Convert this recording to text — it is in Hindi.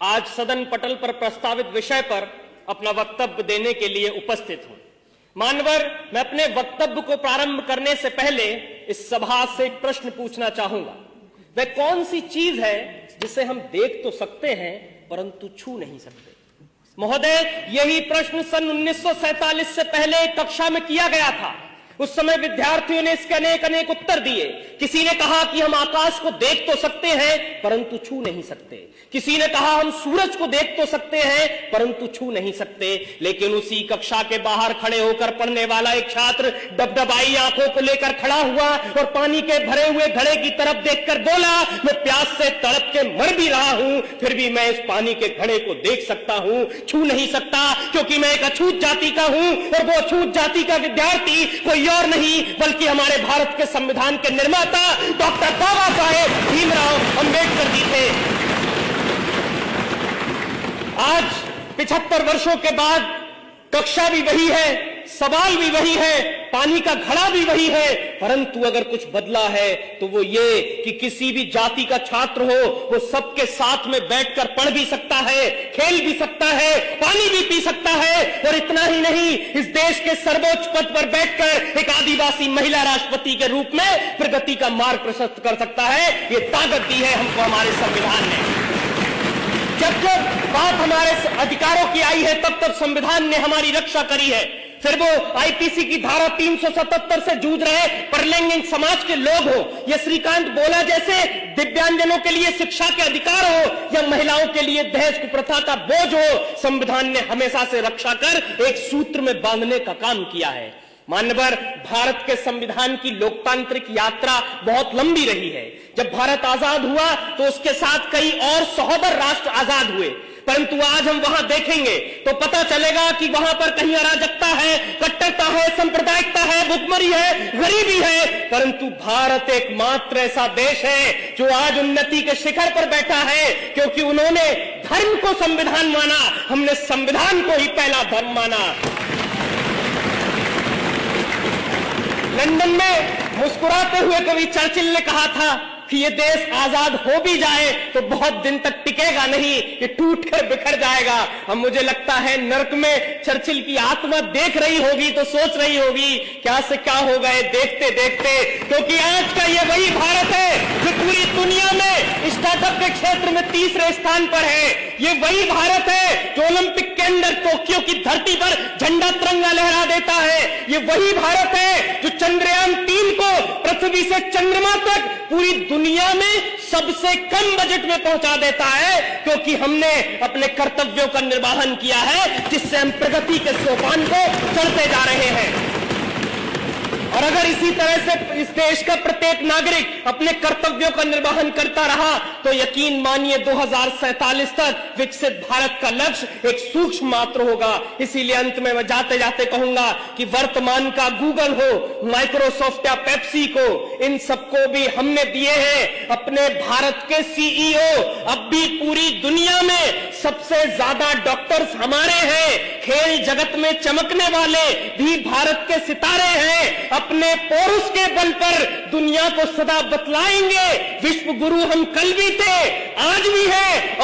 आज सदन पटल पर प्रस्तावित विषय पर अपना वक्तव्य देने के लिए उपस्थित हूं। मान्यवर, मैं अपने वक्तव्य को प्रारंभ करने से पहले इस सभा से एक प्रश्न पूछना चाहूंगा। वह कौन सी चीज है जिसे हम देख तो सकते हैं परंतु छू नहीं सकते? महोदय, यही प्रश्न सन 1947 से पहले कक्षा में किया गया था। उस समय विद्यार्थियों ने इसके अनेक उत्तर दिए। किसी ने कहा कि हम आकाश को देख तो सकते हैं परंतु छू नहीं सकते। किसी ने कहा हम सूरज को देख तो सकते हैं परंतु छू नहीं सकते। लेकिन उसी कक्षा के बाहर खड़े होकर पढ़ने वाला एक छात्र डबडबाई आंखों को लेकर खड़ा हुआ और पानी के भरे हुए घड़े की तरफ देखकर बोला, मैं प्यास से तड़प के मर भी रहा हूं, फिर भी मैं इस पानी के घड़े को देख सकता हूं, छू नहीं सकता, क्योंकि मैं एक अछूत जाति का हूं। और वो अछूत जाति का विद्यार्थी कोई और नहीं बल्कि हमारे भारत के संविधान के निर्माता डॉक्टर बाबा साहेब भीमराव अंबेडकर जी थे। आज 75 वर्षों के बाद कक्षा भी वही है, सवाल भी वही है, पानी का घड़ा भी वही है, परंतु अगर कुछ बदला है तो वो ये कि किसी भी जाति का छात्र हो वो सबके साथ में बैठकर पढ़ भी सकता है, खेल भी सकता है, पानी भी पी सकता है। और इतना ही नहीं, इस देश के सर्वोच्च पद पर बैठकर एक आदिवासी महिला राष्ट्रपति के रूप में प्रगति का मार्ग प्रशस्त कर सकता है। ये ताकत दी है हमको हमारे संविधान ने। जब जब बात हमारे अधिकारों की आई है तब तब संविधान ने हमारी रक्षा करी है। फिर वो आईपीसी की धारा 377 से जूझ रहे परलैंगिक समाज के लोग हो, या श्रीकांत बोला जैसे दिव्यांगजनों के लिए शिक्षा के अधिकार हो, या महिलाओं के लिए दहेज कुप्रथा का बोझ हो, संविधान ने हमेशा से रक्षा कर एक सूत्र में बांधने का काम किया है। मान्यवर, भारत के संविधान की लोकतांत्रिक यात्रा बहुत लंबी रही है। जब भारत आजाद हुआ तो उसके साथ कई और सहोदर राष्ट्र आजाद हुए, परंतु आज हम वहां देखेंगे तो पता चलेगा कि वहां पर कहीं अराजकता है, कट्टरता है, सांप्रदायिकता है, भुखमरी है, गरीबी है, परंतु भारत एकमात्र ऐसा देश है जो आज उन्नति के शिखर पर बैठा है, क्योंकि उन्होंने धर्म को संविधान माना, हमने संविधान को ही पहला धर्म माना। लंदन में मुस्कुराते हुए कवि चर्चिल ने कहा था कि ये देश आजाद हो भी जाए तो बहुत दिन तक टिकेगा नहीं, ये टूट कर बिखर जाएगा। अब मुझे लगता है नर्क में चर्चिल की आत्मा देख रही होगी तो सोच रही होगी क्या से क्या हो गए देखते देखते, क्योंकि आज का ये वही भारत है जो पूरी दुनिया में स्टार्टअप के क्षेत्र में तीसरे स्थान पर है। ये वही भारत है जो ओलंपिक के अंदर टोक्यो की धरती पर झंडा तिरंगा लहरा देता है। ये वही भारत है जो चंद्रयान 3 को पृथ्वी से चंद्रमा तक पूरी दुनिया में सबसे कम बजट में पहुंचा देता है, क्योंकि हमने अपने कर्तव्यों का निर्वहन किया है, जिससे हम प्रगति के सोपान को चढ़ते जा रहे हैं। और अगर इसी तरह से इस देश का प्रत्येक नागरिक अपने कर्तव्यों का निर्वहन करता रहा तो यकीन मानिए 2047 तक विकसित भारत का लक्ष्य एक सूक्ष्म मात्र होगा। इसीलिए अंत में मैं जाते जाते कहूंगा कि वर्तमान का गूगल हो, माइक्रोसॉफ्ट या पेप्सी को, इन सबको भी हमने दिए हैं अपने भारत के सीईओ। अब भी पूरी दुनिया में सबसे ज्यादा डॉक्टर्स हमारे हैं। खेल जगत में चमकने वाले भी भारत के सितारे हैं। अपने पौरुष के बल पर दुनिया को सदा बतलाएंगे विश्व गुरु हम कल भी थे, आज भी हैं